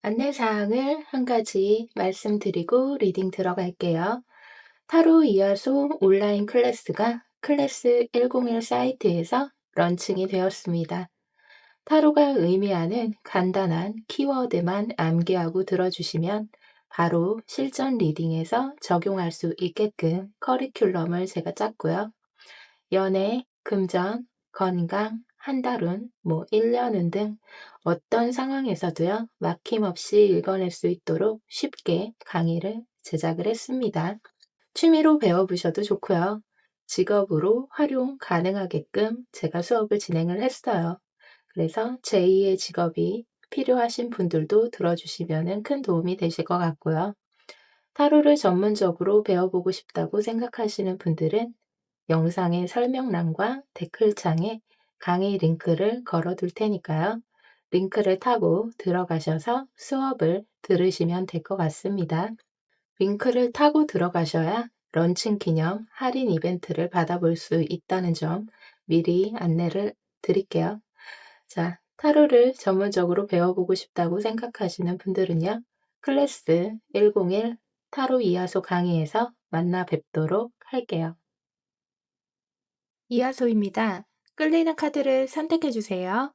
안내사항을 한 가지 말씀드리고 리딩 들어갈게요. 타로 이하소 온라인 클래스가 클래스 101 사이트에서 런칭이 되었습니다. 타로가 의미하는 간단한 키워드만 암기하고 들어주시면 바로 실전 리딩에서 적용할 수 있게끔 커리큘럼을 제가 짰고요. 연애, 금전, 건강, 한달운, 1년운 등 어떤 상황에서도요, 막힘없이 읽어낼 수 있도록 쉽게 강의를 제작을 했습니다. 취미로 배워보셔도 좋고요. 직업으로 활용 가능하게끔 제가 수업을 진행을 했어요. 그래서 제2의 직업이 필요하신 분들도 들어주시면 큰 도움이 되실 것 같고요. 타로를 전문적으로 배워보고 싶다고 생각하시는 분들은 영상의 설명란과 댓글창에 강의 링크를 걸어둘 테니까요. 링크를 타고 들어가셔서 수업을 들으시면 될 것 같습니다. 링크를 타고 들어가셔야 런칭 기념 할인 이벤트를 받아볼 수 있다는 점 미리 안내를 드릴게요. 자, 타로를 전문적으로 배워보고 싶다고 생각하시는 분들은요. 클래스 101 타로 이하소 강의에서 만나 뵙도록 할게요. 이하소입니다. 끌리는 카드를 선택해 주세요.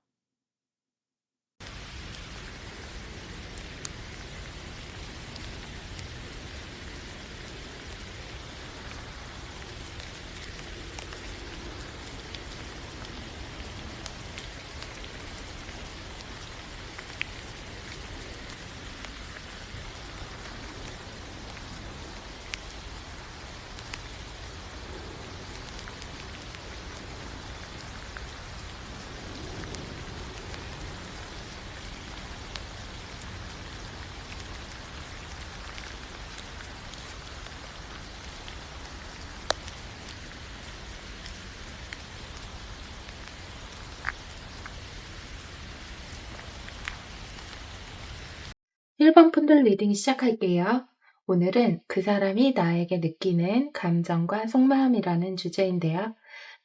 1번 분들 리딩 시작할게요. 오늘은 그 사람이 나에게 느끼는 감정과 속마음이라는 주제인데요.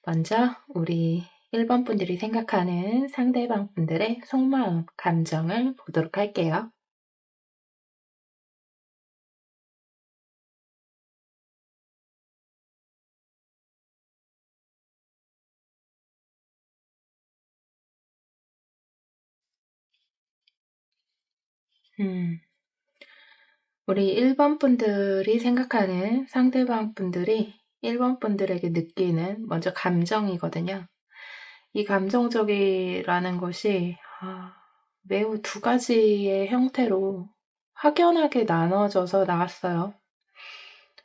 먼저 우리 1번 분들이 생각하는 상대방 분들의 속마음, 감정을 보도록 할게요. 음, 우리 1번 분들이 생각하는 상대방 분들이 1번 분들에게 느끼는 먼저 감정이거든요. 이 감정적이라는 것이 매우 두 가지의 형태로 확연하게 나눠져서 나왔어요.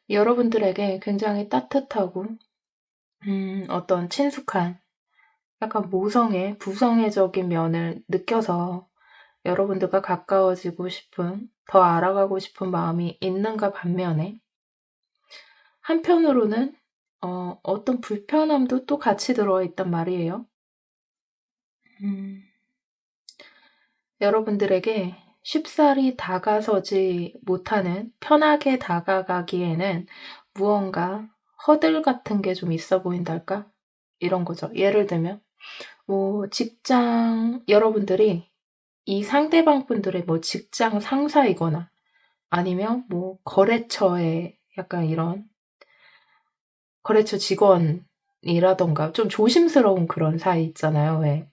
여러분들에게 굉장히 따뜻하고 어떤 친숙한 약간 모성애, 부성애적인 면을 느껴서 여러분들과 가까워지고 싶은, 더 알아가고 싶은 마음이 있는가 반면에 한편으로는 어떤 불편함도 또 같이 들어있단 말이에요. 음, 여러분들에게 쉽사리 다가서지 못하는, 편하게 다가가기에는 무언가 허들 같은 게 좀 있어 보인달까? 이런 거죠. 예를 들면 직장 여러분들이 이 상대방 분들의 직장 상사이거나 아니면 거래처의 약간 이런 거래처 직원이라던가 좀 조심스러운 그런 사이 있잖아요. 왜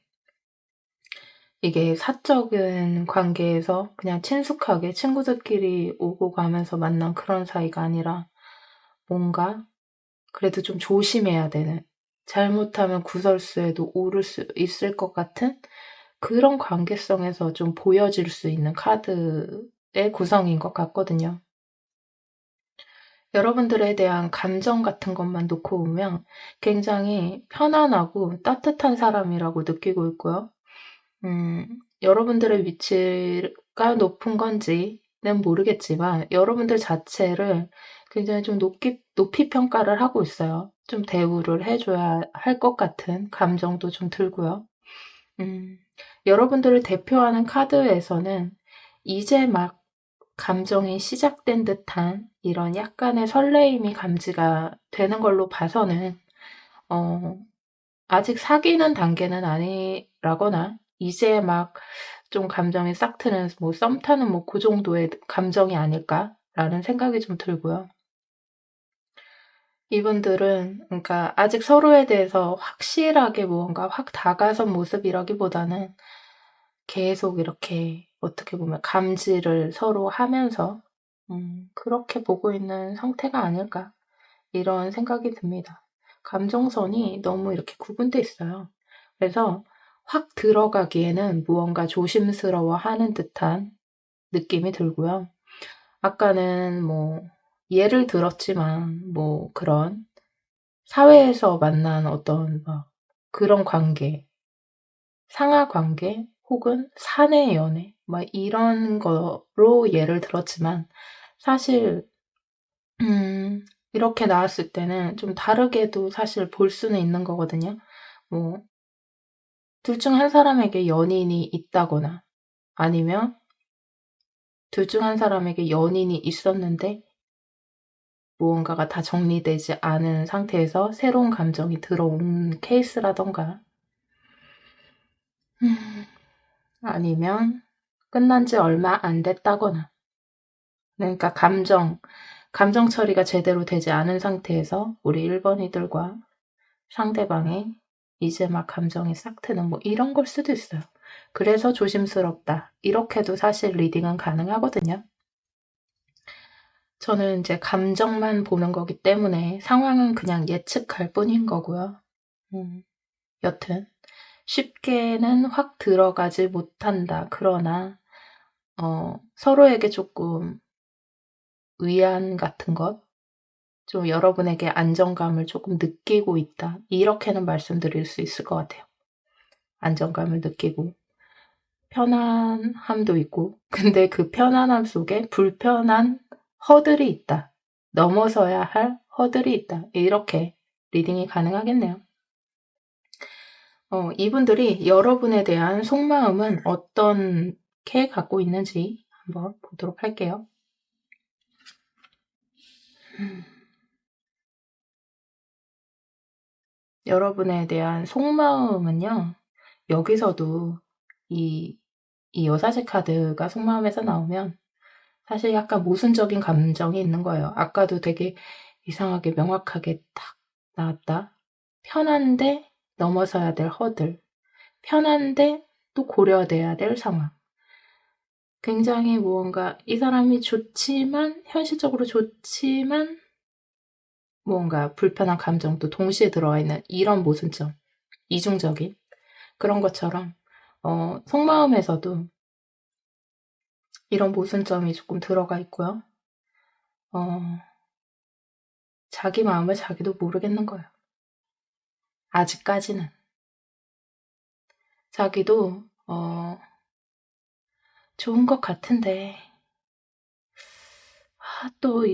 이게 사적인 관계에서 그냥 친숙하게 친구들끼리 오고 가면서 만난 그런 사이가 아니라 뭔가 그래도 좀 조심해야 되는, 잘못하면 구설수에도 오를 수 있을 것 같은 그런 관계성에서 좀 보여질 수 있는 카드의 구성인 것 같거든요. 여러분들에 대한 감정 같은 것만 놓고 보면 굉장히 편안하고 따뜻한 사람이라고 느끼고 있고요. 여러분들의 위치가 높은 건지는 모르겠지만 여러분들 자체를 굉장히 좀 높이 평가를 하고 있어요. 좀 대우를 해줘야 할 것 같은 감정도 좀 들고요. 음, 여러분들을 대표하는 카드에서는 이제 막 감정이 시작된 듯한 이런 약간의 설레임이 감지가 되는 걸로 봐서는 어, 아직 사귀는 단계는 아니라거나 이제 막 좀 감정이 싹 트는 뭐 썸 타는 뭐 그 정도의 감정이 아닐까라는 생각이 좀 들고요. 이분들은 그러니까 아직 서로에 대해서 확실하게 무언가 확 다가선 모습이라기보다는 계속 이렇게 어떻게 보면 감지를 서로 하면서 그렇게 보고 있는 상태가 아닐까 이런 생각이 듭니다. 감정선이 너무 이렇게 구분돼 있어요. 그래서 확 들어가기에는 무언가 조심스러워하는 듯한 느낌이 들고요. 아까는 뭐 예를 들었지만 뭐 그런 사회에서 만난 어떤 막 그런 관계, 상하 관계 혹은 사내 연애 막 이런 거로 예를 들었지만 사실 이렇게 나왔을 때는 좀 다르게도 사실 볼 수는 있는 거거든요. 뭐 둘 중 한 사람에게 연인이 있다거나 아니면 둘 중 한 사람에게 연인이 있었는데 무언가가 다 정리되지 않은 상태에서 새로운 감정이 들어온 케이스라던가 아니면 끝난 지 얼마 안 됐다거나 그러니까 감정 처리가 제대로 되지 않은 상태에서 우리 1 번이들과 상대방이 이제 막 감정이 싹 트는 뭐 이런 걸 수도 있어요. 그래서 조심스럽다. 이렇게도 사실 리딩은 가능하거든요. 저는 이제 감정만 보는 거기 때문에 상황은 그냥 예측할 뿐인 거고요. 여튼 쉽게는 확 들어가지 못한다. 그러나 서로에게 조금 위안 같은 것, 좀 여러분에게 안정감을 조금 느끼고 있다. 이렇게는 말씀드릴 수 있을 것 같아요. 안정감을 느끼고 편안함도 있고 근데 그 편안함 속에 불편한 허들이 있다. 넘어서야 할 허들이 있다. 이렇게 리딩이 가능하겠네요. 이분들이 여러분에 대한 속마음은 어떻게 갖고 있는지 한번 보도록 할게요. 여러분에 대한 속마음은요. 여기서도 이 여사제 카드가 속마음에서 나오면 사실 약간 모순적인 감정이 있는 거예요. 아까도 되게 이상하게 명확하게 딱 나왔다. 편한데 넘어서야 될 허들. 편한데 또 고려돼야 될 상황. 굉장히 무언가 이 사람이 좋지만 현실적으로 좋지만 무언가 불편한 감정도 동시에 들어와 있는 이런 모순점. 이중적인 그런 것처럼 속마음에서도 이런 모순점이 조금 들어가 있고요. 자기 마음을 자기도 모르겠는 거예요. 아직까지는. 자기도 좋은 것 같은데 또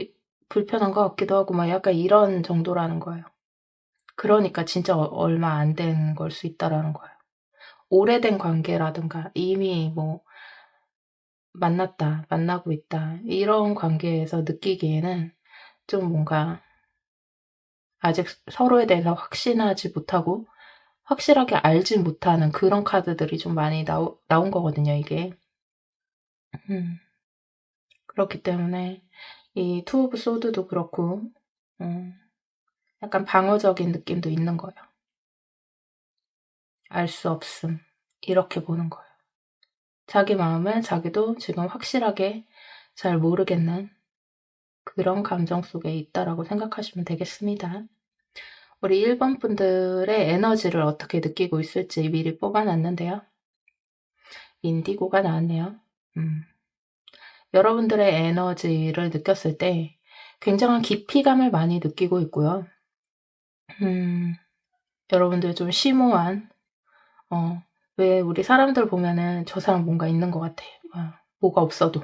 불편한 것 같기도 하고 막 약간 이런 정도라는 거예요. 그러니까 진짜 얼마 안 된 걸 수 있다라는 거예요. 오래된 관계라든가 이미 뭐 만났다, 만나고 있다 이런 관계에서 느끼기에는 좀 뭔가 아직 서로에 대해서 확신하지 못하고 확실하게 알지 못하는 그런 카드들이 좀 많이 나온 거거든요, 이게. 그렇기 때문에 이 투 오브 소드도 그렇고 약간 방어적인 느낌도 있는 거예요. 알 수 없음. 이렇게 보는 거예요. 자기 마음을 자기도 지금 확실하게 잘 모르겠는 그런 감정 속에 있다라고 생각하시면 되겠습니다. 우리 1번 분들의 에너지를 어떻게 느끼고 있을지 미리 뽑아놨는데요. 인디고가 나왔네요. 여러분들의 에너지를 느꼈을 때 굉장한 깊이감을 많이 느끼고 있고요. 여러분들 좀 심오한 왜 우리 사람들 보면은 저 사람 뭔가 있는 것 같아. 뭐가 없어도.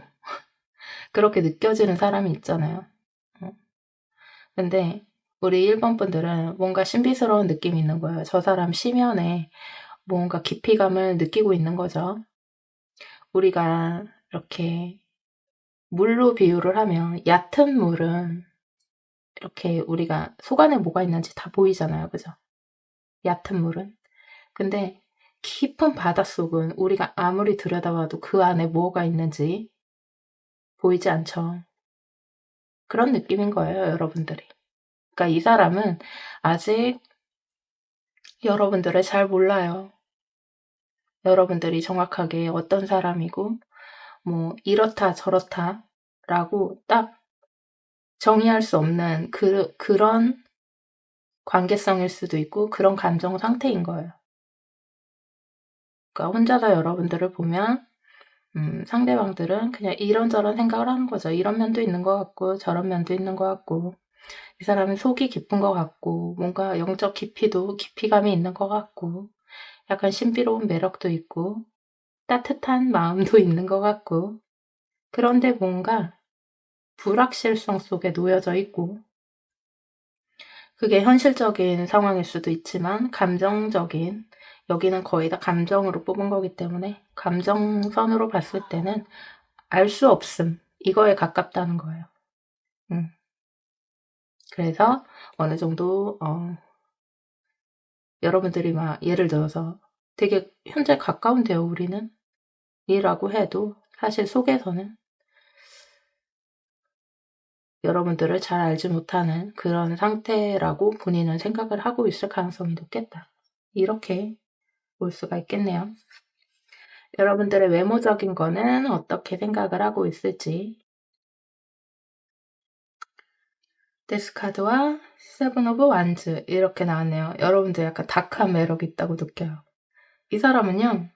그렇게 느껴지는 사람이 있잖아요. 근데 우리 1번 분들은 뭔가 신비스러운 느낌이 있는 거예요. 저 사람 심연에 뭔가 깊이감을 느끼고 있는 거죠. 우리가 이렇게 물로 비유를 하면 얕은 물은 이렇게 우리가 속 안에 뭐가 있는지 다 보이잖아요. 그죠? 얕은 물은. 근데 깊은 바닷속은 우리가 아무리 들여다봐도 그 안에 뭐가 있는지 보이지 않죠. 그런 느낌인 거예요, 여러분들이. 그러니까 이 사람은 아직 여러분들을 잘 몰라요. 여러분들이 정확하게 어떤 사람이고 뭐 이렇다 저렇다라고 딱 정의할 수 없는 그런 관계성일 수도 있고 그런 감정 상태인 거예요. 그러니까 혼자서 여러분들을 보면 상대방들은 그냥 이런저런 생각을 하는 거죠. 이런 면도 있는 것 같고 저런 면도 있는 것 같고 이 사람은 속이 깊은 것 같고 뭔가 영적 깊이감이 있는 것 같고 약간 신비로운 매력도 있고 따뜻한 마음도 있는 것 같고 그런데 뭔가 불확실성 속에 놓여져 있고 그게 현실적인 상황일 수도 있지만 감정적인 여기는 거의 다 감정으로 뽑은 거기 때문에 감정선으로 봤을 때는 알 수 없음 이거에 가깝다는 거예요. 그래서 어느 정도 여러분들이 막 예를 들어서 되게 현재 가까운데요, 우리는. 이라고 해도 사실 속에서는 여러분들을 잘 알지 못하는 그런 상태라고 본인은 생각을 하고 있을 가능성이 높겠다. 이렇게 볼 수가 있겠네요. 여러분들의 외모적인 거는 어떻게 생각을 하고 있을지. 데스카드와 세븐 오브 완즈 이렇게 나왔네요. 여러분들 약간 다크한 매력이 있다고 느껴요. 이 사람은요.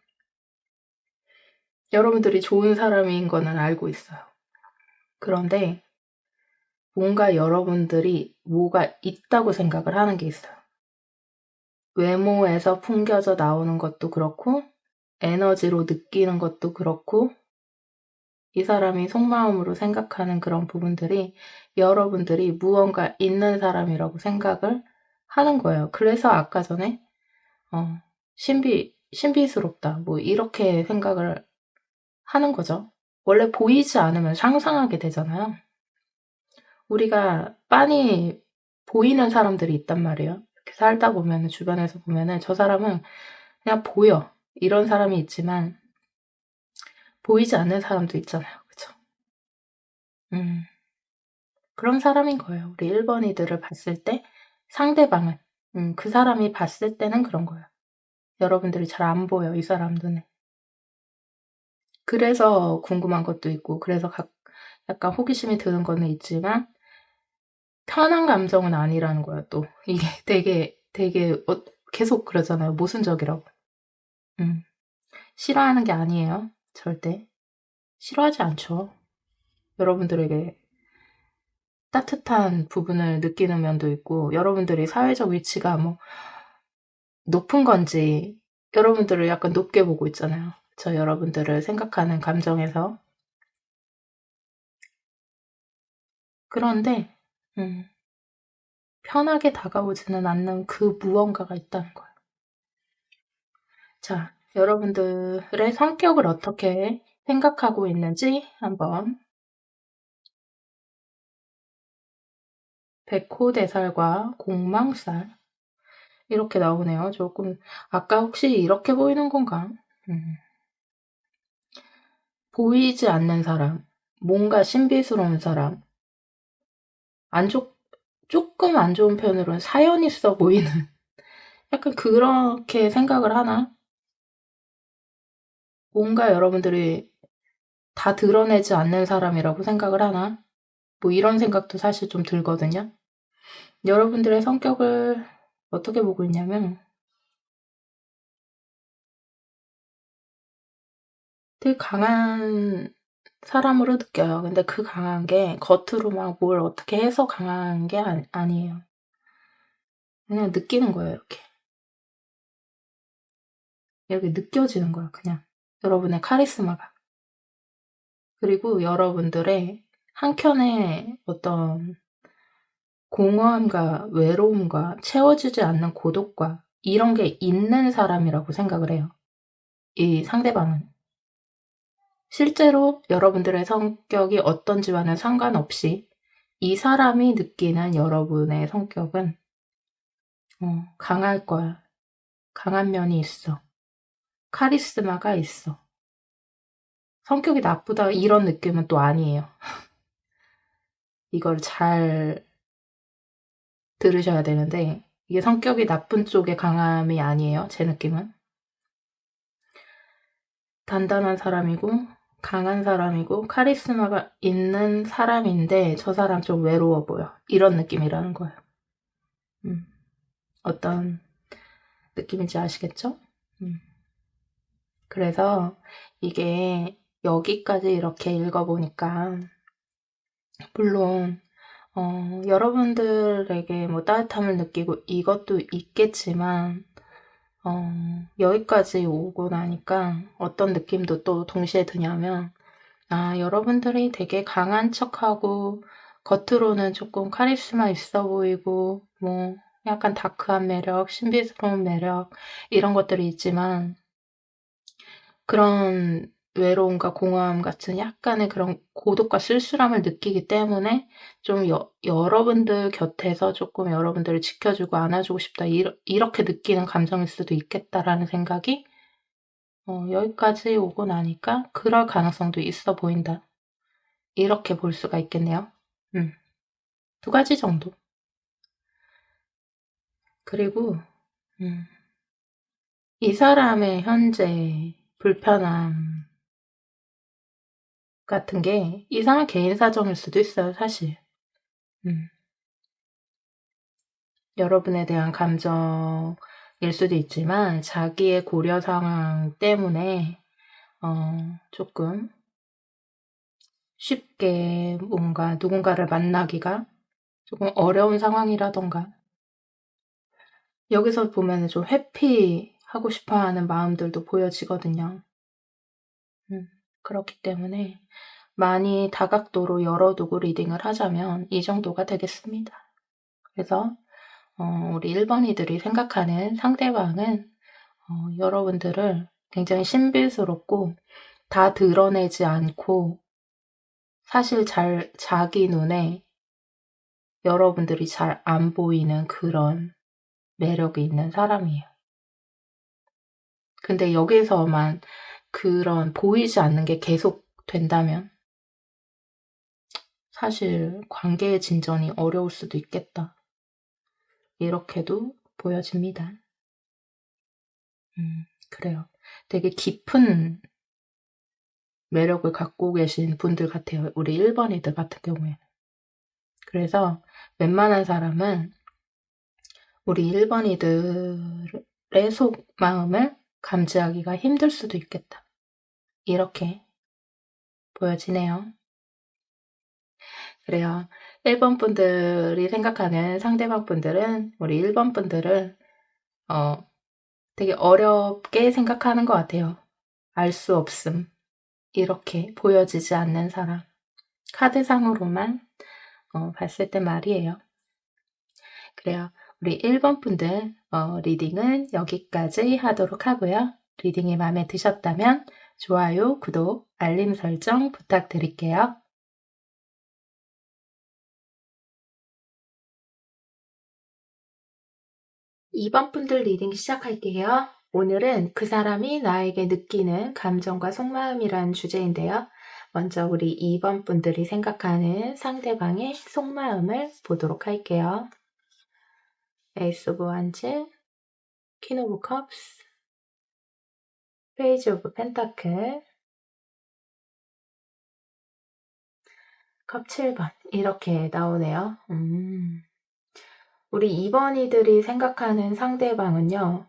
여러분들이 좋은 사람인 거는 알고 있어요. 그런데 뭔가 여러분들이 뭐가 있다고 생각을 하는 게 있어요. 외모에서 풍겨져 나오는 것도 그렇고 에너지로 느끼는 것도 그렇고 이 사람이 속마음으로 생각하는 그런 부분들이 여러분들이 무언가 있는 사람이라고 생각을 하는 거예요. 그래서 아까 전에 신비스럽다 뭐 이렇게 생각을 하는 거죠. 원래 보이지 않으면 상상하게 되잖아요. 우리가 빤히 보이는 사람들이 있단 말이에요. 이렇게 살다 보면 주변에서 보면은 저 사람은 그냥 보여. 이런 사람이 있지만 보이지 않는 사람도 있잖아요. 그쵸? 그런 사람인 거예요. 우리 1번이들을 봤을 때 상대방은 그 사람이 봤을 때는 그런 거예요. 여러분들이 잘 안 보여, 이 사람 눈에. 그래서 궁금한 것도 있고 그래서 약간 호기심이 드는 거는 있지만 편한 감정은 아니라는 거야 또. 이게 되게 계속 그러잖아요. 모순적이라고. 싫어하는 게 아니에요. 절대. 싫어하지 않죠. 여러분들에게 따뜻한 부분을 느끼는 면도 있고 여러분들이 사회적 위치가 뭐 높은 건지 여러분들을 약간 높게 보고 있잖아요. 저 여러분들을 생각하는 감정에서. 그런데 편하게 다가오지는 않는 그 무언가가 있다는 거예요. 자, 여러분들의 성격을 어떻게 생각하고 있는지 한번 백호대살과 공망살 이렇게 나오네요. 조금 아까 혹시 이렇게 보이는 건가? 보이지 않는 사람, 뭔가 신비스러운 사람, 조금 안 좋은 편으로는 사연 있어 보이는 약간 그렇게 생각을 하나? 뭔가 여러분들이 다 드러내지 않는 사람이라고 생각을 하나? 뭐 이런 생각도 사실 좀 들거든요. 여러분들의 성격을 어떻게 보고 있냐면 되게 강한 사람으로 느껴요. 근데 그 강한 게 겉으로 막 뭘 어떻게 해서 강한 게 아니에요. 그냥 느끼는 거예요, 이렇게. 이렇게 느껴지는 거예요, 그냥. 여러분의 카리스마가. 그리고 여러분들의 한켠에 어떤 공허함과 외로움과 채워지지 않는 고독과 이런 게 있는 사람이라고 생각을 해요. 이 상대방은. 실제로 여러분들의 성격이 어떤지와는 상관없이 이 사람이 느끼는 여러분의 성격은 강할 거야. 강한 면이 있어. 카리스마가 있어. 성격이 나쁘다 이런 느낌은 또 아니에요. 이걸 잘 들으셔야 되는데 이게 성격이 나쁜 쪽의 강함이 아니에요. 제 느낌은. 단단한 사람이고 강한 사람이고 카리스마가 있는 사람인데 저 사람 좀 외로워 보여. 이런 느낌이라는 거예요. 어떤 느낌인지 아시겠죠? 그래서 이게 여기까지 이렇게 읽어보니까 물론 여러분들에게 뭐 따뜻함을 느끼고 이것도 있겠지만 여기까지 오고 나니까 어떤 느낌도 또 동시에 드냐면 여러분들이 되게 강한 척하고 겉으로는 조금 카리스마 있어 보이고 뭐 약간 다크한 매력, 신비스러운 매력 이런 것들이 있지만 그런 외로움과 공허함 같은 약간의 그런 고독과 쓸쓸함을 느끼기 때문에 좀 여러분들 곁에서 조금 여러분들을 지켜주고 안아주고 싶다 이렇게 느끼는 감정일 수도 있겠다라는 생각이 여기까지 오고 나니까 그럴 가능성도 있어 보인다. 이렇게 볼 수가 있겠네요. 두 가지 정도. 그리고 이 사람의 현재 불편함 같은 게 이 사람 개인 사정일 수도 있어요, 사실. 여러분에 대한 감정일 수도 있지만 자기의 고려 상황 때문에 조금 쉽게 뭔가 누군가를 만나기가 조금 어려운 상황이라던가 여기서 보면은 좀 회피하고 싶어 하는 마음들도 보여지거든요. 그렇기 때문에 많이 다각도로 열어두고 리딩을 하자면 이 정도가 되겠습니다. 그래서 우리 1번이들이 생각하는 상대방은 여러분들을 굉장히 신비스럽고 다 드러내지 않고 사실 자기 눈에 여러분들이 잘 안 보이는 그런 매력이 있는 사람이에요. 근데 여기서만 그런 보이지 않는 게 계속 된다면 사실 관계의 진전이 어려울 수도 있겠다. 이렇게도 보여집니다. 그래요. 되게 깊은 매력을 갖고 계신 분들 같아요. 우리 1번이들 같은 경우에는. 그래서 웬만한 사람은 우리 1번이들의 속마음을 감지하기가 힘들 수도 있겠다. 이렇게 보여지네요. 그래요. 1번 분들이 생각하는 상대방 분들은 우리 1번 분들을 되게 어렵게 생각하는 것 같아요. 알 수 없음. 이렇게 보여지지 않는 사람. 카드상으로만 봤을 때 말이에요. 그래요. 우리 1번 분들 리딩은 여기까지 하도록 하고요. 리딩이 마음에 드셨다면 좋아요, 구독, 알림 설정 부탁드릴게요. 2번 분들 리딩 시작할게요. 오늘은 그 사람이 나에게 느끼는 감정과 속마음이란 주제인데요. 먼저 우리 2번 분들이 생각하는 상대방의 속마음을 보도록 할게요. 에이스 오브 완즈, 퀸 오브 컵스, 페이지 오브 펜타클, 컵 7번 이렇게 나오네요. 우리 2번이들이 생각하는 상대방은요.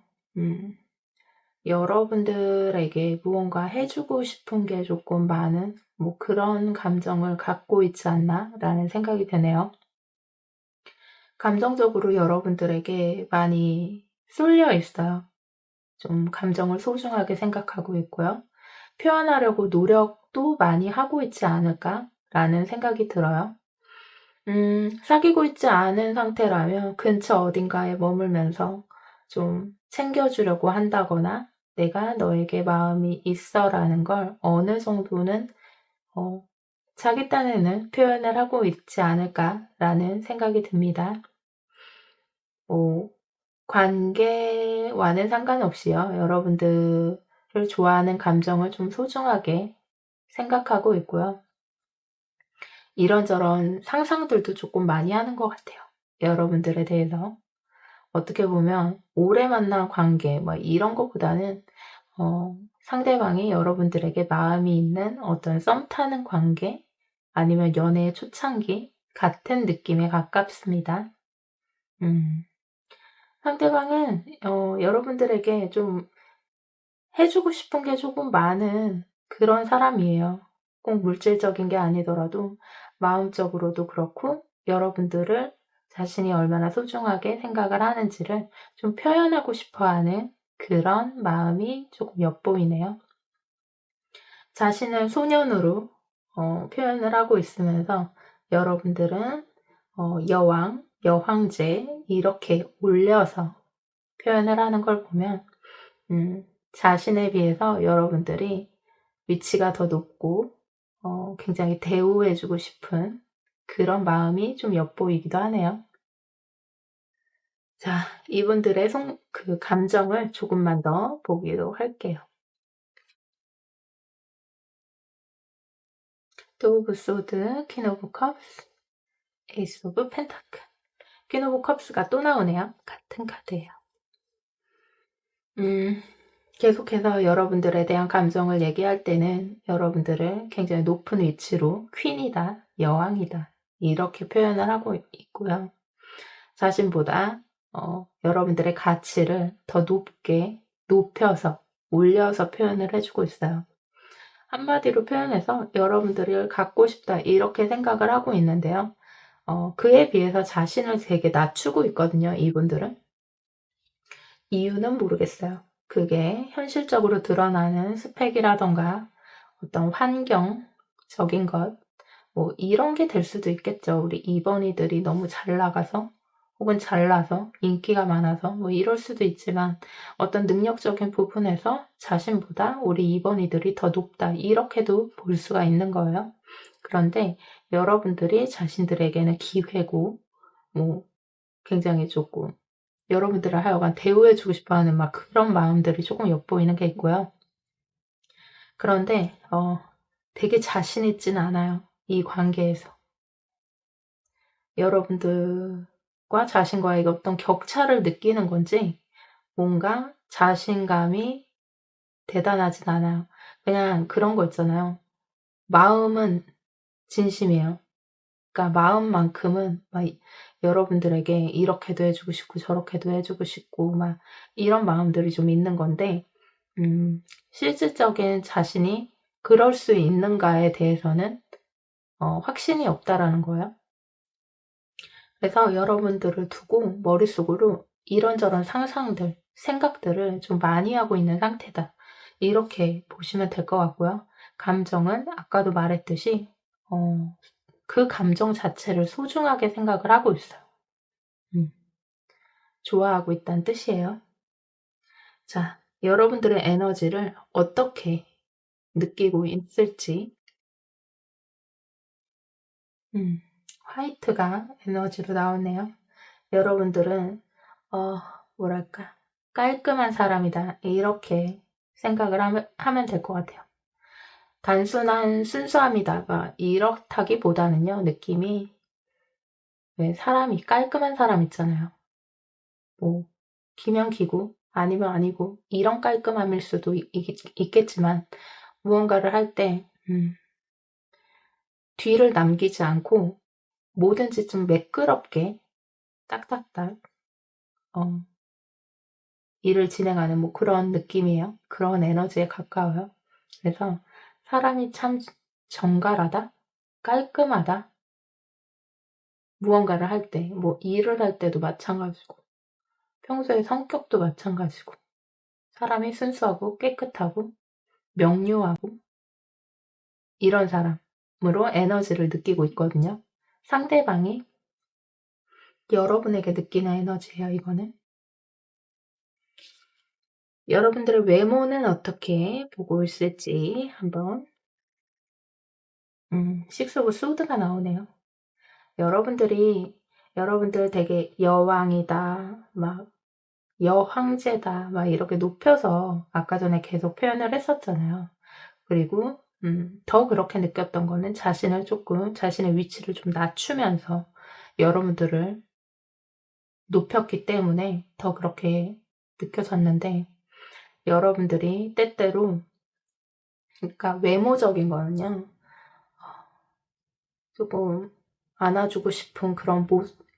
여러분들에게 무언가 해주고 싶은 게 조금 많은 뭐 그런 감정을 갖고 있지 않나 라는 생각이 드네요. 감정적으로 여러분들에게 많이 쏠려 있어요. 좀 감정을 소중하게 생각하고 있고요. 표현하려고 노력도 많이 하고 있지 않을까라는 생각이 들어요. 사귀고 있지 않은 상태라면 근처 어딘가에 머물면서 좀 챙겨주려고 한다거나 내가 너에게 마음이 있어라는 걸 어느 정도는 자기 딴에는 표현을 하고 있지 않을까라는 생각이 듭니다. 관계와는 상관없이요. 여러분들의 좋아하는 감정을 좀 소중하게 생각하고 있고요. 이런저런 상상들도 조금 많이 하는 것 같아요, 여러분들에 대해서. 어떻게 보면 오래 만난 관계 이런 것보다는 상대방이 여러분들에게 마음이 있는 어떤 썸 타는 관계 아니면 연애의 초창기 같은 느낌에 가깝습니다. 음. 상대방은 여러분들에게 좀 해 주고 싶은 게 조금 많은 그런 사람이에요. 꼭 물질적인 게 아니더라도 마음적으로도 그렇고 여러분들을 자신이 얼마나 소중하게 생각을 하는지를 좀 표현하고 싶어 하는 그런 마음이 조금 엿보이네요. 자신을 소년으로 표현을 하고 있으면서 여러분들은 여왕, 여황제 이렇게 올려서 표현을 하는 걸 보면 자신에 비해서 여러분들이 위치가 더 높고 굉장히 대우해 주고 싶은 그런 마음이 좀 엿보이기도 하네요. 자, 이분들의 감정을 조금만 더 보기로 할게요. 또 오브 소드, 퀸 오브 컵스, 에이스 오브 펜타클. 퀸 오브 컵스가 또 나오네요. 같은 카드예요. 음. 계속해서 여러분들에 대한 감정을 얘기할 때는 여러분들을 굉장히 높은 위치로 퀸이다, 여왕이다 이렇게 표현을 하고 있고요. 자신보다 여러분들의 가치를 더 높게 높여서 올려서 표현을 해 주고 있어요. 한마디로 표현해서 여러분들을 갖고 싶다 이렇게 생각을 하고 있는데요. 그에 비해서 자신을 되게 낮추고 있거든요, 이분들은. 이유는 모르겠어요. 그게 현실적으로 드러나는 스펙이라던가 어떤 환경적인 것 이런 게 될 수도 있겠죠. 우리 이번이들이 너무 잘 나가서 혹은 잘나서 인기가 많아서 이럴 수도 있지만 어떤 능력적인 부분에서 자신보다 우리 이번이들이 더 높다 이렇게도 볼 수가 있는 거예요. 그런데 여러분들이 자신들에게는 기회고 굉장히 조금 여러분들을 하여간 대우해 주고 싶어 하는 그런 마음들이 조금 엿보이는 게 있고요. 그런데 되게 자신 있진 않아요, 이 관계에서. 여러분들과 자신과의 어떤 격차를 느끼는 건지 뭔가 자신감이 대단하진 않아요. 그냥 그런 거 있잖아요. 마음은 진심이에요. 그러니까 마음만큼은 여러분들에게 이렇게도 해 주고 싶고 저렇게도 해 주고 싶고 이런 마음들이 좀 있는 건데 실질적인 자신이 그럴 수 있는가에 대해서는 확신이 없다라는 거예요. 그래서 여러분들을 두고 머릿속으로 이런저런 상상들, 생각들을 좀 많이 하고 있는 상태다. 이렇게 보시면 될 것 같고요. 감정은 아까도 말했듯이 그 감정 자체를 소중하게 생각을 하고 있어요. 음. 좋아하고 있다는 뜻이에요. 자, 여러분들의 에너지를 어떻게 느끼고 있을지 음. 화이트가 에너지로 나오네요. 여러분들은 어 뭐랄까 깔끔한 사람이다 이렇게 생각을 하면 될 것 같아요. 단순한 순수함이다가 이렇다기보다는요. 느낌이 왜 사람이 깔끔한 사람 있잖아요. 뭐 기면 기고 아니면 아니고 이런 깔끔함일 수도 있겠지만 무언가를 할 때 뒤를 남기지 않고 뭐든지 좀 매끄럽게 딱딱딱 어 일을 진행하는 그런 느낌이에요. 그런 에너지에 가까워요. 그래서 사람이 참 정갈하다, 깔끔하다, 무언가를 할 때, 일을 할 때도 마찬가지고, 평소에 성격도 마찬가지고, 사람이 순수하고 깨끗하고 명료하고 이런 사람으로 에너지를 느끼고 있거든요. 상대방이 여러분에게 느끼는 에너지예요, 이거는. 여러분들의 외모는 어떻게 보고 있을지 한번 식스 오브 소드가 나오네요. 여러분들 되게 여왕이다. 여황제다 막 이렇게 높여서 아까 전에 계속 표현을 했었잖아요. 그리고 더 그렇게 느꼈던 거는 자신을 조금 자신의 위치를 좀 낮추면서 여러분들을 높였기 때문에 더 그렇게 느껴졌는데, 여러분들이 때때로, 그러니까 외모적인 거는요, 조금 안아주고 싶은 그런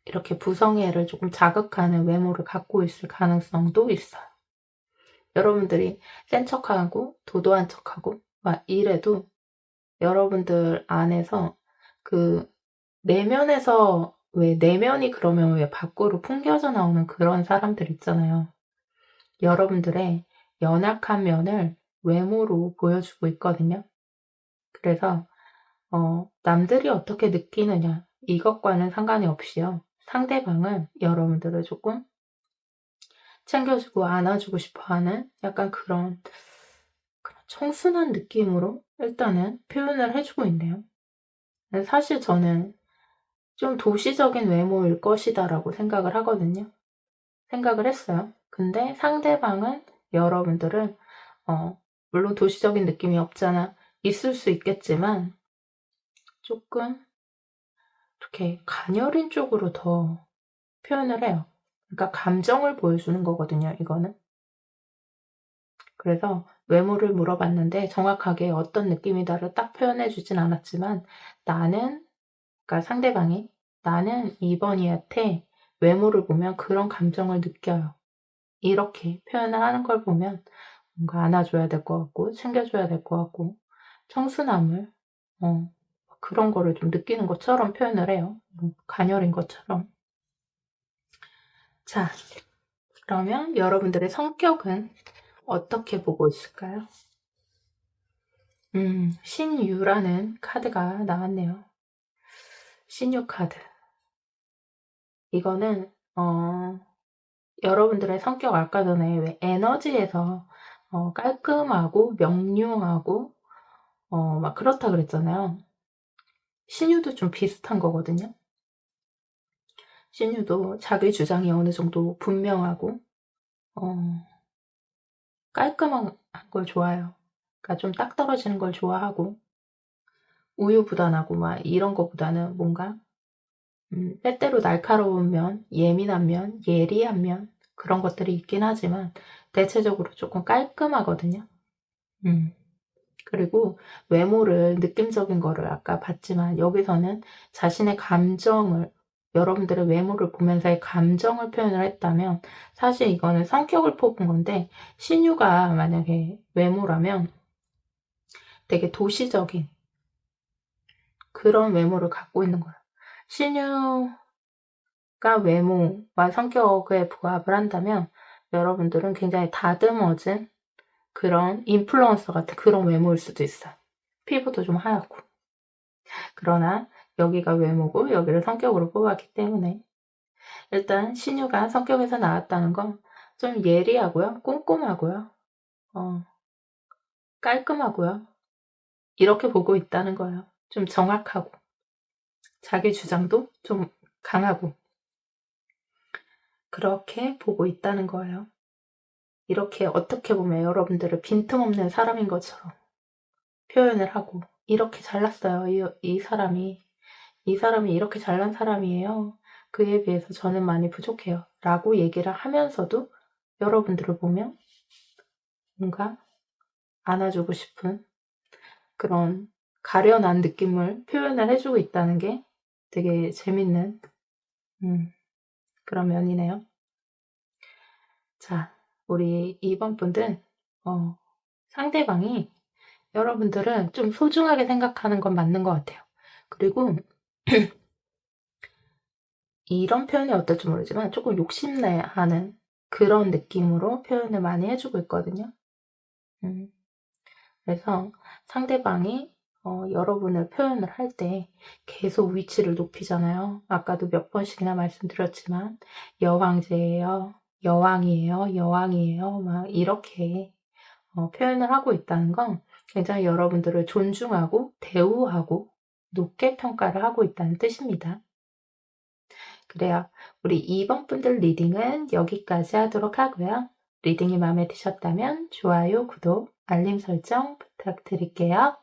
이렇게 부성애를 조금 자극하는 외모를 갖고 있을 가능성도 있어요. 여러분들이 센 척하고 도도한 척하고 막 이래도 여러분들 안에서 그 내면에서, 왜 내면이 그러면 왜 밖으로 풍겨져 나오는 그런 사람들 있잖아요. 여러분들의 연약한 면을 외모로 보여주고 있거든요. 그래서 남들이 어떻게 느끼느냐 이것과는 상관이 없이요, 상대방은 여러분들을 조금 챙겨주고 안아주고 싶어하는 약간 그런 청순한 느낌으로 일단은 표현을 해주고 있네요. 사실 저는 좀 도시적인 외모일 것이다라고 생각을 하거든요. 생각을 했어요. 근데 상대방은 여러분들은 물론 도시적인 느낌이 없잖아 있을 수 있겠지만 조금 이렇게 가녀린 쪽으로 더 표현을 해요. 그러니까 감정을 보여주는 거거든요, 이거는. 그래서 외모를 물어봤는데 정확하게 어떤 느낌이다를 딱 표현해 주진 않았지만, 나는, 그러니까 상대방이 나는 이번이한테 외모를 보면 그런 감정을 느껴요. 이렇게 표현을 하는 걸 보면 뭔가 안아줘야 될 것 같고 챙겨줘야 될 것 같고 청순함을 그런 거를 좀 느끼는 것처럼 표현을 해요. 가녀린 것처럼. 자, 그러면 여러분들의 성격은 어떻게 보고 있을까요? 신유라는 카드가 나왔네요. 신유 카드. 이거는 여러분들의 성격, 아까 전에 왜 에너지에서 깔끔하고 명료하고 막 그렇다 그랬잖아요. 신유도 좀 비슷한 거거든요. 신유도 자기 주장이 어느 정도 분명하고 깔끔한 걸 좋아해요. 그러니까 좀 딱 떨어지는 걸 좋아하고 우유부단하고 막 이런 거보다는 뭔가 때때로 날카로운 면, 예민한 면, 예리한 면 그런 것들이 있긴 하지만 대체적으로 조금 깔끔하거든요. 그리고 외모를, 느낌적인 거를 아까 봤지만 여기서는 자신의 감정을, 여러분들의 외모를 보면서의 감정을 표현을 했다면 사실 이거는 성격을 뽑은 건데, 신유가 만약에 외모라면 되게 도시적인 그런 외모를 갖고 있는 거예요. 신유가 외모와 성격에 부합을 한다면 여러분들은 굉장히 다듬어진 그런 인플루언서 같은 그런 외모일 수도 있어요. 피부도 좀 하얗고. 그러나 여기가 외모고 여기를 성격으로 뽑았기 때문에 일단 신유가 성격에서 나왔다는 건 좀 예리하고요, 꼼꼼하고요, 깔끔하고요, 이렇게 보고 있다는 거예요. 좀 정확하고 자기 주장도 좀 강하고 그렇게 보고 있다는 거예요. 이렇게 어떻게 보면 여러분들을 빈틈없는 사람인 것처럼 표현을 하고, 이렇게 잘났어요, 이 사람이 이렇게 잘난 사람이에요. 그에 비해서 저는 많이 부족해요. 라고 얘기를 하면서도 여러분들을 보면 뭔가 안아주고 싶은 그런 가련한 느낌을 표현을 해주고 있다는 게 되게 재밌는 그런 면이네요. 자, 우리 2번 분들, 상대방이 여러분들은 좀 소중하게 생각하는 건 맞는 것 같아요. 그리고 이런 표현이 어떨지 모르지만 조금 욕심내하는 그런 느낌으로 표현을 많이 해주고 있거든요. 음, 그래서 상대방이 여러분을 표현을 할 때 계속 위치를 높이잖아요. 아까도 몇 번씩이나 말씀드렸지만 여왕제예요, 여왕이에요, 여왕이에요, 막 이렇게 표현을 하고 있다는 건 굉장히 여러분들을 존중하고 대우하고 높게 평가를 하고 있다는 뜻입니다. 그래요. 우리 2번 분들 리딩은 여기까지 하도록 하고요. 리딩이 마음에 드셨다면 좋아요, 구독, 알림 설정 부탁드릴게요.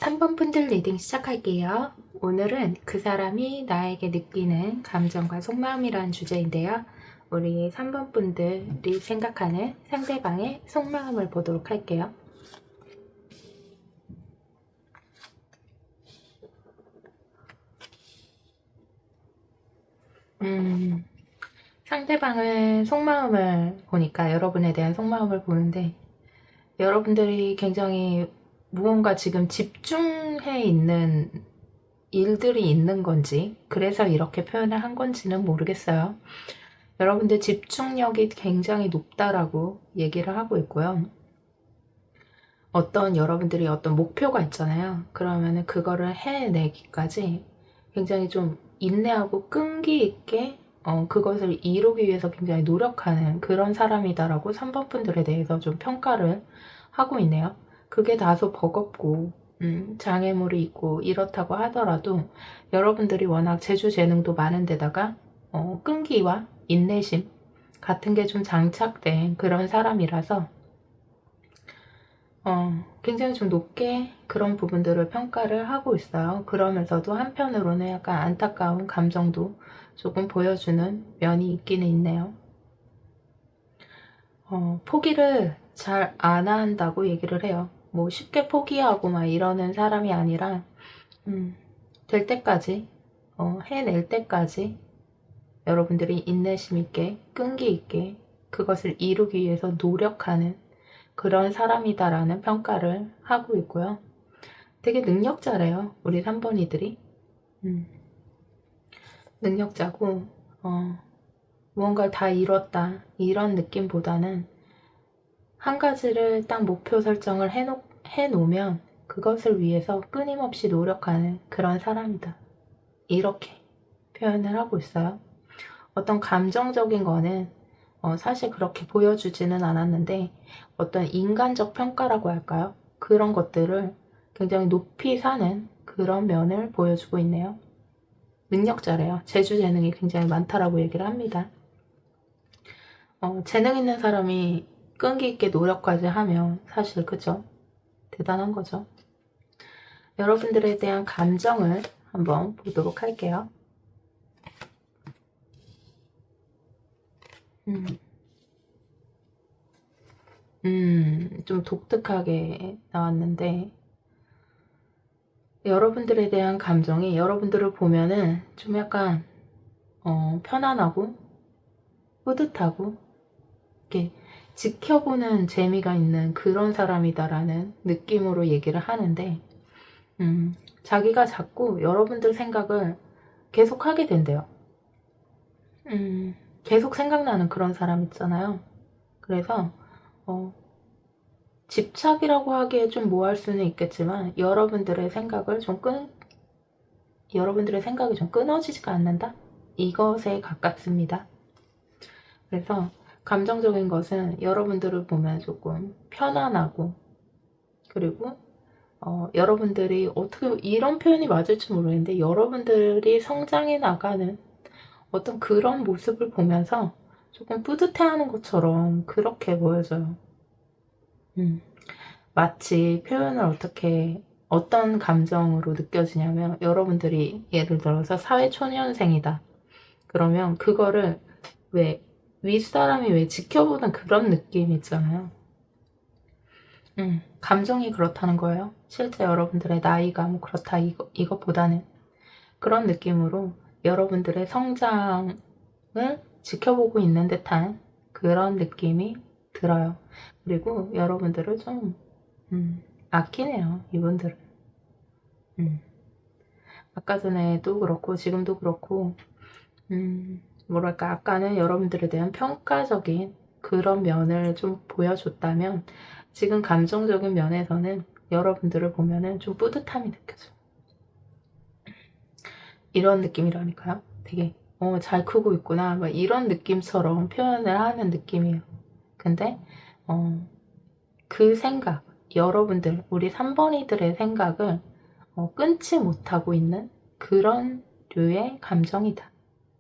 3번 분들 리딩 시작할게요. 오늘은 그 사람이 나에게 느끼는 감정과 속마음이라는 주제인데요. 우리 3번 분들이 생각하는 상대방의 속마음을 보도록 할게요. 상대방의 속마음을 보니까 여러분에 대한 속마음을 보는데 여러분들이 굉장히 무언가 지금 집중해 있는 일들이 있는 건지 그래서 이렇게 표현을 한 건지는 모르겠어요. 여러분들 집중력이 굉장히 높다라고 얘기를 하고 있고요. 여러분들이 어떤 목표가 있잖아요. 그러면은 그거를 해내기까지 굉장히 좀 인내하고 끈기 있게 그것을 이루기 위해서 굉장히 노력하는 그런 사람이다라고 3번 분들에 대해서 좀 평가를 하고 있네요. 그게 다소 버겁고 장애물이 있고 이렇다고 하더라도 여러분들이 워낙 재주재능도 많은 데다가 끈기와 인내심 같은 게 좀 장착된 그런 사람이라서 굉장히 좀 높게 그런 부분들을 평가를 하고 있어요. 그러면서도 한편으로는 약간 안타까운 감정도 조금 보여주는 면이 있기는 있네요. 포기를 잘 안 한다고 얘기를 해요. 뭐 쉽게 포기하고 막 이러는 사람이 아니라 될 때까지 해낼 때까지 여러분들이 인내심 있게 끈기 있게 그것을 이루기 위해서 노력하는 그런 사람이다라는 평가를 하고 있고요. 되게 능력자래요. 우리 3번이들이. 능력자고 무언가를 다 이뤘다 이런 느낌보다는 한 가지를 딱 목표 설정을 해놓으면 그것을 위해서 끊임없이 노력하는 그런 사람이다. 이렇게 표현을 하고 있어요. 어떤 감정적인 거는 사실 그렇게 보여주지는 않았는데 어떤 인간적 평가라고 할까요? 그런 것들을 굉장히 높이 사는 그런 면을 보여주고 있네요. 능력자래요. 재주재능이 굉장히 많다라고 얘기를 합니다. 재능 있는 사람이 끈기 있게 노력까지 하면 사실 그죠? 대단한 거죠. 여러분들에 대한 감정을 한번 보도록 할게요. 좀 독특하게 나왔는데 여러분들에 대한 감정이 여러분들을 보면은 좀 약간 편안하고 뿌듯하고 이렇게 지켜보는 재미가 있는 그런 사람이다라는 느낌으로 얘기를 하는데 자기가 자꾸 여러분들 생각을 계속 하게 된대요. 계속 생각나는 그런 사람 있잖아요. 그래서 집착이라고 하기에 좀 뭐할 수는 있겠지만 여러분들의 생각이 좀 끊어지지가 않는다? 이것에 가깝습니다. 그래서 감정적인 것은 여러분들을 보면 조금 편안하고 그리고 여러분들이 어떻게 이런 표현이 맞을지 모르겠는데 여러분들이 성장해 나가는 어떤 그런 모습을 보면서 조금 뿌듯해하는 것처럼 그렇게 보여져요. 마치 표현을 어떤 감정으로 느껴지냐면 여러분들이 예를 들어서 사회초년생이다. 그러면 그거를 윗사람이 왜 지켜보는 그런 느낌 있잖아요. 감정이 그렇다는 거예요. 실제 여러분들의 나이가 뭐 그렇다 이것보다는 그런 느낌으로 여러분들의 성장을 지켜보고 있는 듯한 그런 느낌이 들어요. 그리고 여러분들을 좀 아끼네요. 이분들을. 아까 전에도 그렇고 지금도 그렇고 뭐랄까 아까는 여러분들에 대한 평가적인 그런 면을 좀 보여줬다면 지금 감정적인 면에서는 여러분들을 보면은 좀 뿌듯함이 느껴져요. 이런 느낌이라니까요. 되게 잘 크고 있구나 막 이런 느낌처럼 표현을 하는 느낌이에요. 근데 그 생각 여러분들, 우리 3번이들의 생각을 끊지 못하고 있는 그런 류의 감정이다.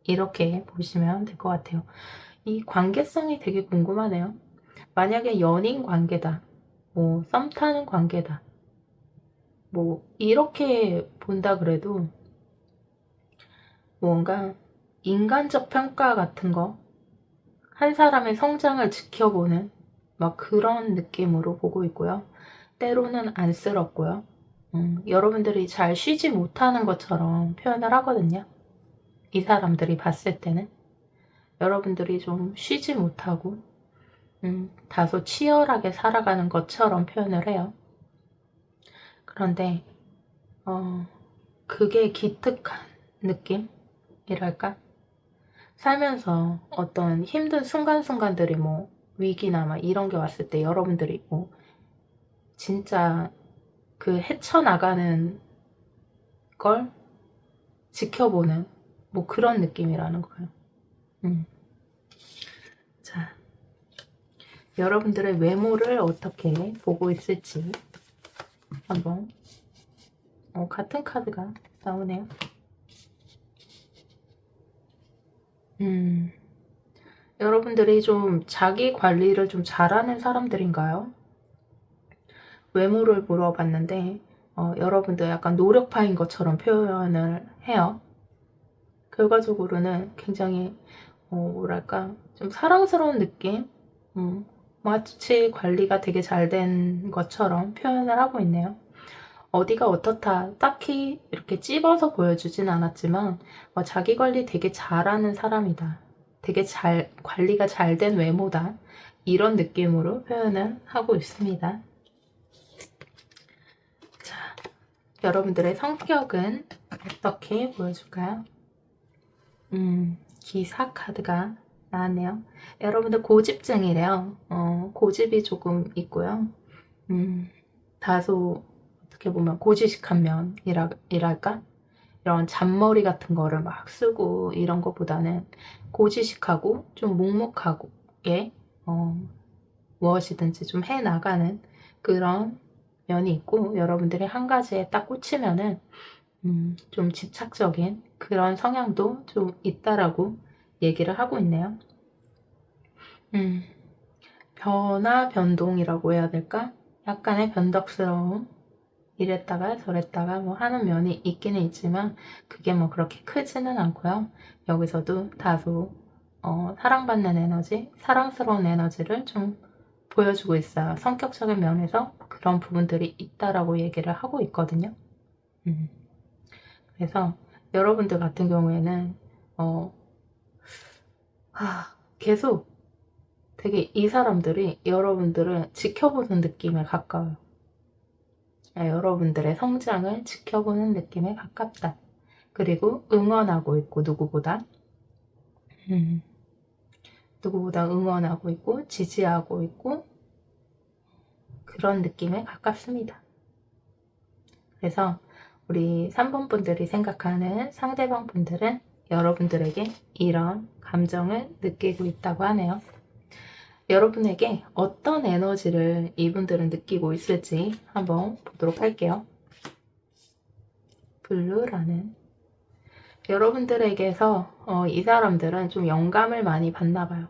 이렇게 보시면 될 것 같아요. 이 관계성이 되게 궁금하네요. 만약에 연인 관계다, 뭐 썸 타는 관계다, 뭐 이렇게 본다 그래도 뭔가 인간적 평가 같은 거, 한 사람의 성장을 지켜보는 막 그런 느낌으로 보고 있고요. 때로는 안쓰럽고요. 여러분들이 잘 쉬지 못하는 것처럼 표현을 하거든요. 이 사람들이 봤을 때는 여러분들이 좀 쉬지 못하고 다소 치열하게 살아가는 것처럼 표현을 해요. 그런데 그게 기특한 느낌이랄까? 살면서 어떤 힘든 순간순간들이 뭐 위기나 막 이런 게 왔을 때 여러분들이 뭐 진짜 그 헤쳐나가는 걸 지켜보는 뭐 그런 느낌이라는 거예요. 자, 여러분들의 외모를 어떻게 보고 있을지 한번 같은 카드가 나오네요. 여러분들이 좀 자기 관리를 좀 잘하는 사람들인가요? 외모를 물어봤는데 여러분들 약간 노력파인 것처럼 표현을 해요. 결과적으로는 굉장히 뭐랄까 좀 사랑스러운 느낌? 마치 관리가 되게 잘 된 것처럼 표현을 하고 있네요. 어디가 어떻다 딱히 이렇게 찝어서 보여주진 않았지만 자기 관리 되게 잘하는 사람이다. 되게 관리가 잘 된 외모다. 이런 느낌으로 표현을 하고 있습니다. 자, 여러분들의 성격은 어떻게 보여줄까요? 기사 카드가 나왔네요. 여러분들 고집쟁이래요. 고집이 조금 있고요. 다소 어떻게 보면 고지식한 면이랄까? 이런 잔머리 같은 거를 막 쓰고 이런 것보다는 고지식하고 좀 묵묵하고 무엇이든지 좀 해나가는 그런 면이 있고 여러분들이 한 가지에 딱 꽂히면은 좀 집착적인 그런 성향도 좀 있다라고 얘기를 하고 있네요. 변동이라고 해야 될까? 약간의 변덕스러움, 이랬다가 저랬다가 뭐 하는 면이 있기는 있지만 그게 뭐 그렇게 크지는 않고요. 여기서도 다소 사랑받는 에너지, 사랑스러운 에너지를 좀 보여주고 있어요. 성격적인 면에서 그런 부분들이 있다라고 얘기를 하고 있거든요. 그래서 여러분들 같은 경우에는 계속 되게 이 사람들이 여러분들을 지켜보는 느낌에 가까워요. 여러분들의 성장을 지켜보는 느낌에 가깝다. 그리고 응원하고 있고 누구보다 응원하고 있고 지지하고 있고 그런 느낌에 가깝습니다. 그래서 우리 3번 분들이 생각하는 상대방 분들은 여러분들에게 이런 감정을 느끼고 있다고 하네요. 여러분에게 어떤 에너지를 이분들은 느끼고 있을지 한번 보도록 할게요. 블루라는 여러분들에게서 이 사람들은 좀 영감을 많이 받나 봐요.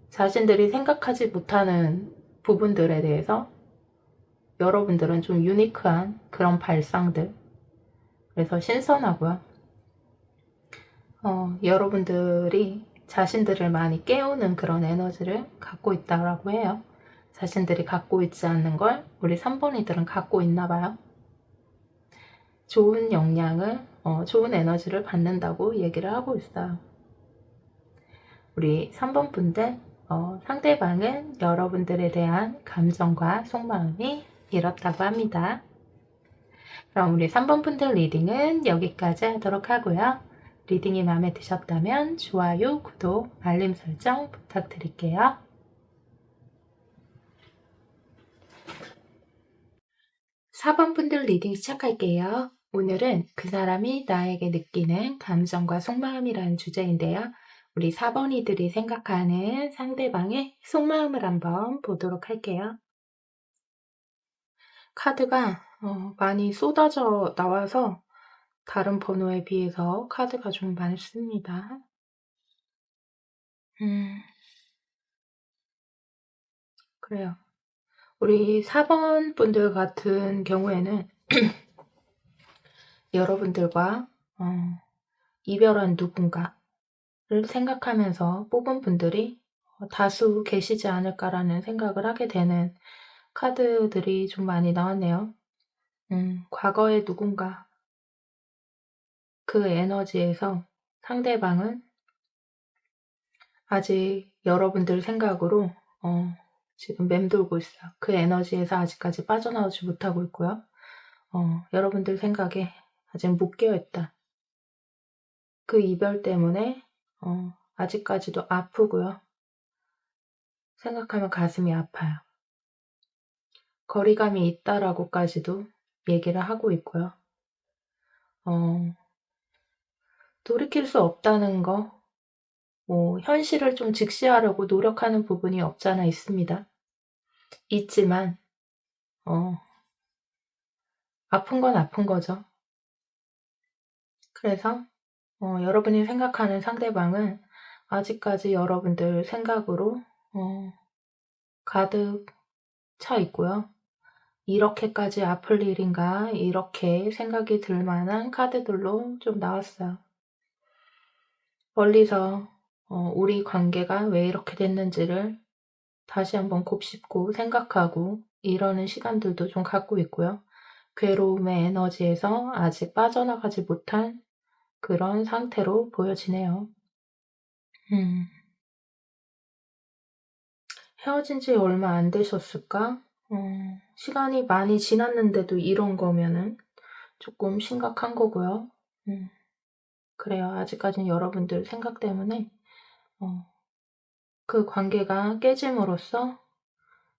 자신들이 생각하지 못하는 부분들에 대해서 여러분들은 좀 유니크한 그런 발상들, 그래서 신선하고요. 여러분들이 자신들을 많이 깨우는 그런 에너지를 갖고 있다고 해요. 자신들이 갖고 있지 않는 걸 우리 3번이들은 갖고 있나 봐요. 좋은 영향을, 좋은 에너지를 받는다고 얘기를 하고 있어요. 우리 3번 분들, 상대방은 여러분들에 대한 감정과 속마음이 이렇다고 합니다. 그럼 우리 3번 분들 리딩은 여기까지 하도록 하고요. 리딩이 마음에 드셨다면 좋아요, 구독, 알림 설정 부탁드릴게요. 4번 분들 리딩 시작할게요. 오늘은 그 사람이 나에게 느끼는 감정과 속마음이라는 주제인데요. 우리 4번이들이 생각하는 상대방의 속마음을 한번 보도록 할게요. 카드가 많이 쏟아져 나와서 다른 번호에 비해서 카드가 좀 많습니다. 음. 그래요. 우리 4번 분들 같은 경우에는 여러분들과 어 이별한 누군가를 생각하면서 뽑은 분들이 '다수 계시지 않을까.'라는 생각을 하게 되는 카드들이 좀 많이 나왔네요. 과거의 누군가, 그 에너지에서 상대방은 아직 여러분들 생각으로 어 지금 맴돌고 있어요. 그 에너지에서 아직까지 빠져나오지 못하고 있고요. 여러분들 생각에 아직 묶여 있다. 그 이별 때문에 아직까지도 아프고요. 생각하면 가슴이 아파요. 거리감이 있다라고까지도 얘기를 하고 있고요. 어 돌이킬 수 없다는 거, 뭐 현실을 좀 직시하려고 노력하는 부분이 없잖아 있습니다. 있지만 어 아픈 건 아픈 거죠. 그래서 여러분이 생각하는 상대방은 아직까지 여러분들 생각으로 어 가득 차 있고요. '이렇게까지 아플 일인가?' 이렇게 생각이 들 만한 카드들로 좀 나왔어요. 멀리서 우리 관계가 왜 이렇게 됐는지를 다시 한번 곱씹고 생각하고 이러는 시간들도 좀 갖고 있고요. 괴로움의 에너지에서 아직 빠져나가지 못한 그런 상태로 보여지네요. 음. 헤어진 지 얼마 안 되셨을까? 시간이 많이 지났는데도 이런 거면은 쪼끔 심각한 거고요. 음. 그래요. 아직까지는 여러분들 생각 때문에 어 그 관계가 깨짐으로써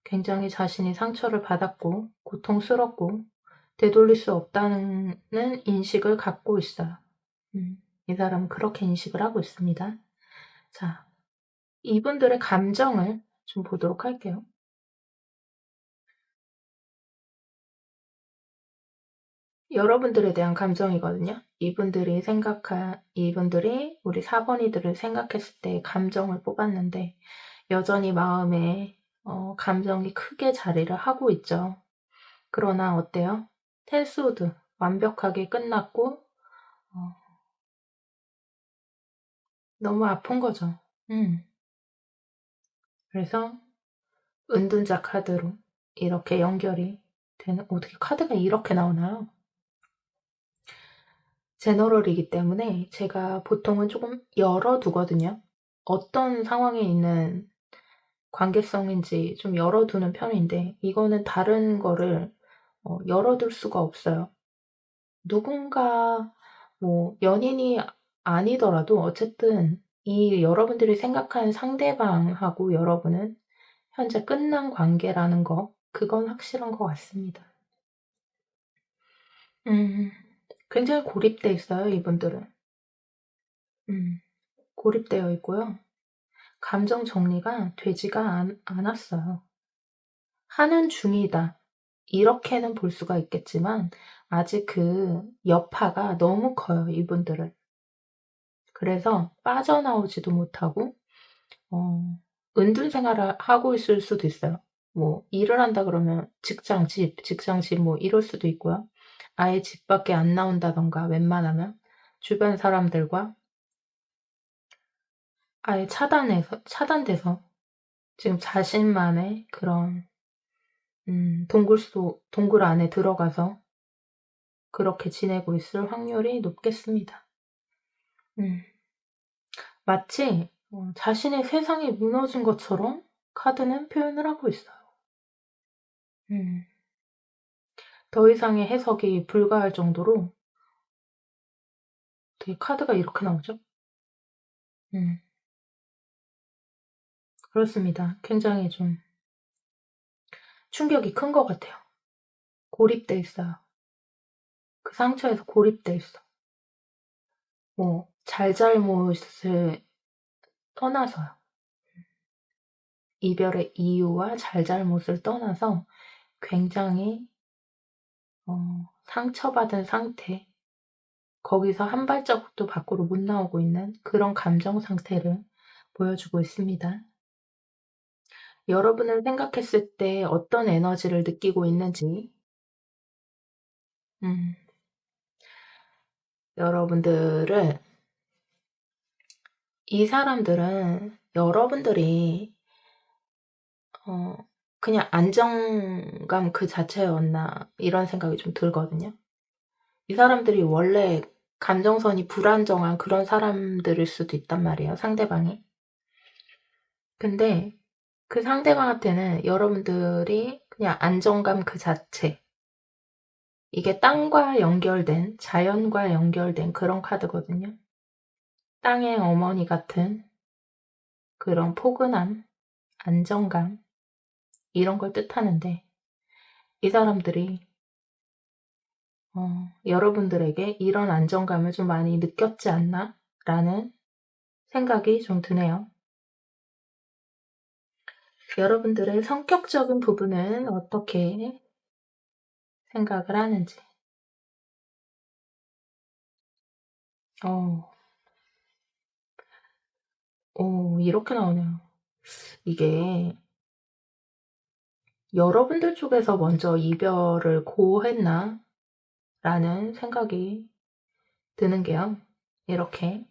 굉장히 자신이 상처를 받았고 고통스럽고 되돌릴 수 없다는 인식을 갖고 있어요. 음. 이 사람은 그렇게 인식을 하고 있습니다. 자, 이분들의 감정을 좀 보도록 할게요. 여러분들에 대한 감정이거든요. 이분들이 우리 4 번이들을 생각했을 때의 감정을 뽑았는데 여전히 마음에 감정이 크게 자리를 하고 있죠. 그러나 어때요? 텐스우드 완벽하게 끝났고 어 너무 아픈 거죠. 음. 그래서 은둔자 카드로 이렇게 연결이 되는, 어떻게 카드가 이렇게 나오나요? 제너럴이기 때문에 제가 보통은 쪼금 열어 두거든요. 어떤 상황에 있는 관계성인지 좀 열어 두는 편인데 이거는 다른 거를 열어 둘 수가 없어요. 누군가 뭐 연인이 아니더라도 어쨌든 이 여러분들이 생각하는 상대방하고 여러분은 현재 끝난 관계라는 거, 그건 확실한 것 같습니다. 음. 굉장히 고립돼 있어요, 이분들은. 음. 고립되어 있고요. 감정 정리가 되지가 않았어요. '하는 중이다.' 이렇게는 볼 수가 있겠지만 아직 그 여파가 너무 커요, 이분들은. 그래서 빠져나오지도 못하고 은둔 생활을 하고 있을 수도 있어요. 뭐 일을 한다 그러면 직장 집 뭐 이럴 수도 있고요. 아예 집 밖에 안 나온다든가 웬만하면 주변 사람들과 아예 차단돼서 지금 자신만의 그런 동굴 안에 들어가서 그렇게 지내고 있을 확률이 높겠습니다. 음. 마치 자신의 세상이 무너진 것처럼 카드는 표현을 하고 있어요. 음. 더 이상의 해석이 불가할 정도로 어떻게 카드가 이렇게 나오죠? 음. 그렇습니다. 굉장히 좀 충격이 큰 것 같아요. 고립돼 있어요. 그 상처에서 고립돼 있어. 뭐 잘잘못을 떠나서요. 이별의 이유와 잘잘못을 떠나서 굉장히 상처받은 상태, 거기서 한 발자국도 밖으로 못 나오고 있는 그런 감정 상태를 보여주고 있습니다. 여러분을 생각했을 때 어떤 에너지를 느끼고 있는지, 음, 여러분들은, 이 사람들은 여러분들이, 어, 그냥 안정감 그 자체였나, 이런 생각이 좀 들거든요. 이 사람들이 원래 감정선이 불안정한 그런 사람들일 수도 있단 말이에요, 상대방이. 근데 그 상대방한테는 여러분들이 그냥 안정감 그 자체, 이게 땅과 연결된, 자연과 연결된 그런 카드거든요. 땅의 어머니 같은 그런 포근함, 안정감, 이런 걸 뜻하는데, 이 사람들이 여러분들에게 이런 안정감을 좀 많이 느꼈지 않나? 라는 생각이 좀 드네요. 여러분들의 성격적인 부분은 어떻게 생각을 하는지. 어, 이렇게 나오네요. 이게 여러분들 쪽에서 먼저 이별을 고했나? 라는 생각이 드는 게요. 이렇게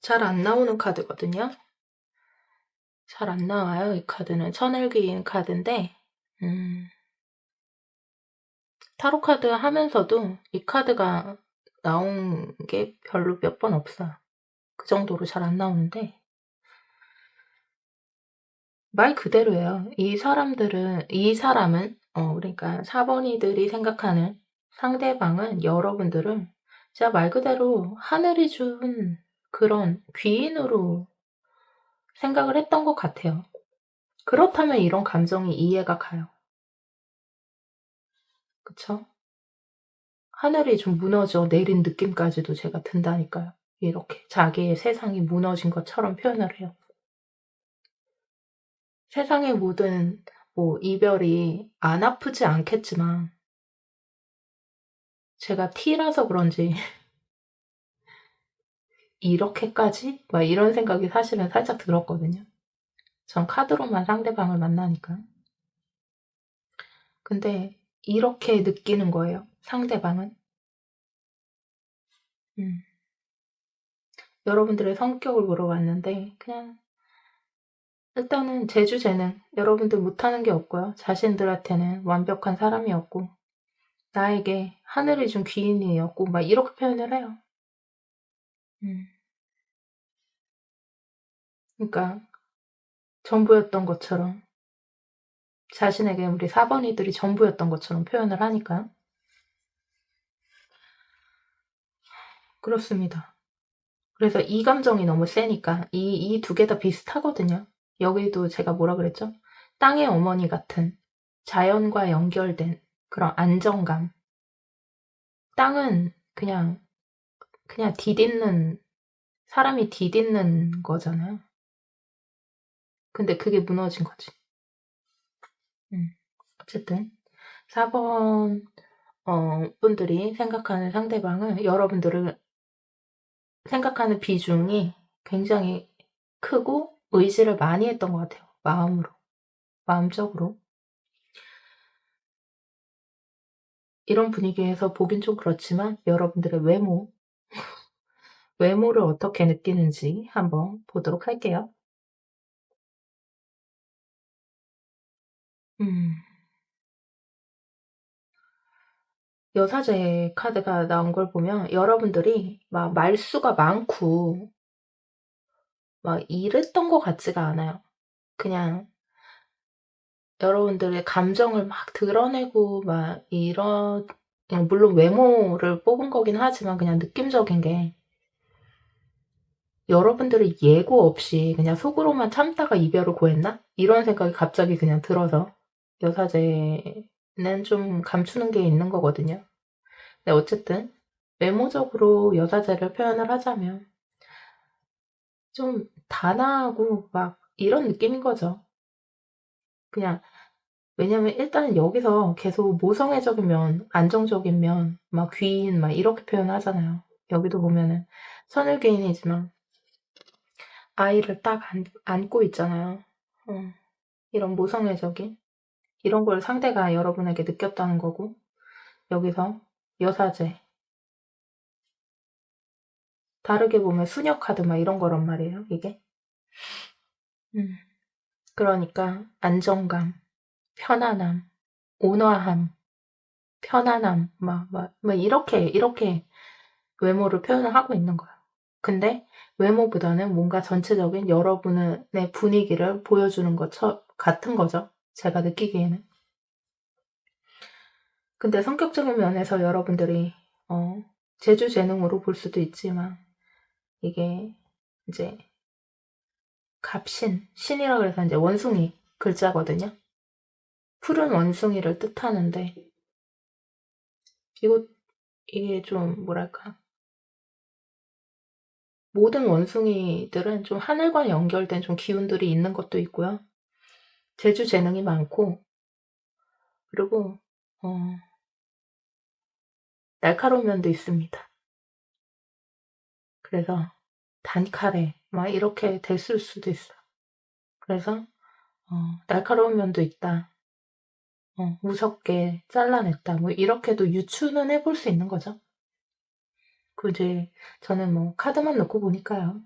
잘 안 나오는 카드거든요. 잘 안 나와요. 이 카드는 천을귀인 카드인데, 타로 카드 하면서도 이 카드가 나온 게 별로 몇 번 없어요. 그 정도로 잘 안 나오는데, 말 그대로예요. 이 사람은, 그러니까 4번이들이 생각하는 상대방은 여러분들을 진짜 말 그대로 하늘이 준 그런 귀인으로 생각을 했던 것 같아요. 그렇다면 이런 감정이 이해가 가요. 그쵸? 하늘이 좀 무너져 내린 느낌까지도 제가 든다니까요. 이렇게 자기의 세상이 무너진 것처럼 표현을 해요. 세상의 모든 이별이 안 아프지 않겠지만 제가 T라서 그런지 이렇게까지? 막 이런 생각이 사실은 살짝 들었거든요. 전 카드로만 상대방을 만나니까. 근데 이렇게 느끼는 거예요, 상대방은. 음. 여러분들의 성격을 물어봤는데 그냥 일단은 재주재능, 여러분들 못하는 게 없고요. 자신들한테는 완벽한 사람이었고 나에게 하늘이 준 귀인이었고 막 이렇게 표현을 해요. 음. 그러니까 전부였던 것처럼 자신에게 우리 4번이들이 전부였던 것처럼 표현을 하니까 그렇습니다. 그래서 이 감정이 너무 세니까 이 두 개 다 비슷하거든요. 여기도 제가 뭐라 그랬죠? 땅의 어머니 같은 자연과 연결된 그런 안정감. 땅은 그냥 딛는 사람이 딛는 거잖아요. 근데 그게 무너진 거지. 어쨌든 4번 분들이 생각하는 상대방은 여러분들을 생각하는 비중이 굉장히 크고 의지를 많이 했던 것 같아요. 마음적으로. 이런 분위기에서 보긴 좀 그렇지만 여러분들의 외모를 어떻게 느끼는지 한번 보도록 할게요. 음. 여사제 카드가 나온 걸 보면 여러분들이 막 말수가 많고 막 이랬던 것 같지가 않아요. 그냥 여러분들의 감정을 막 드러내고 막 그냥 물론 외모를 뽑은 거긴 하지만 그냥 느낌적인 게 여러분들이 예고 없이 그냥 속으로만 참다가 이별을 고했나? 이런 생각이 갑자기 그냥 들어서 여사제는 좀 감추는 게 있는 거거든요. 근데 어쨌든 외모적으로 여사제를 표현을 하자면 좀 단아하고 막 이런 느낌인 거죠. 그냥 왜냐면 일단 여기서 계속 모성애적인 면, 안정적인 면, 막 귀인 막 이렇게 표현하잖아요. 여기도 보면은 선울개인이지만 아이를 딱 안고 있잖아요. 이런 모성애적인 이런 걸 상대가 여러분에게 느꼈다는 거고 여기서 여사제 다르게 보면 수녀 카드 막 이런 거란 말이에요, 이게. 음. 그러니까 안정감, 편안함, 온화함, 편안함 막 이렇게 외모를 표현을 하고 있는 거예요. 근데 외모보다는 뭔가 전체적인 여러분의 분위기를 보여주는 것 같은 거죠. 제가 느끼기에는. 근데 성격적인 면에서 여러분들이 재주재능으로 볼 수도 있지만 이게 이제 갑신, 신이라 그래서 이제 원숭이 글자거든요. 푸른 원숭이를 뜻하는데 이거 이게 좀 뭐랄까 모든 원숭이들은 좀 하늘과 연결된 좀 기운들이 있는 것도 있고요. 재주재능이 많고 그리고 어 날카로운 면도 있습니다. 그래서 단칼에 막 이렇게 됐을 수도 있어요. 그래서 날카로운 면도 있다. 무섭게 잘라냈다. 뭐 이렇게도 유추는 해볼 수 있는 거죠. 굳이 저는 뭐 카드만 놓고 보니까요.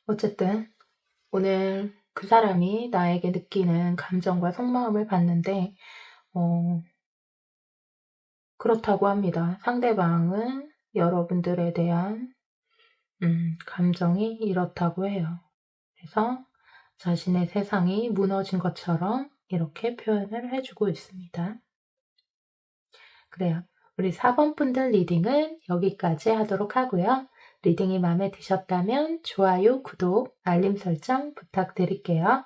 어쨌든 오늘 그 사람이 나에게 느끼는 감정과 속마음을 봤는데 그렇다고 합니다. 상대방은 여러분들에 대한 감정이 이렇다고 해요. 그래서 자신의 세상이 무너진 것처럼 이렇게 표현을 해주고 있습니다. 그래요. 우리 4번 분들 리딩은 여기까지 하도록 하고요. 리딩이 마음에 드셨다면 좋아요, 구독, 알림 설정 부탁드릴게요.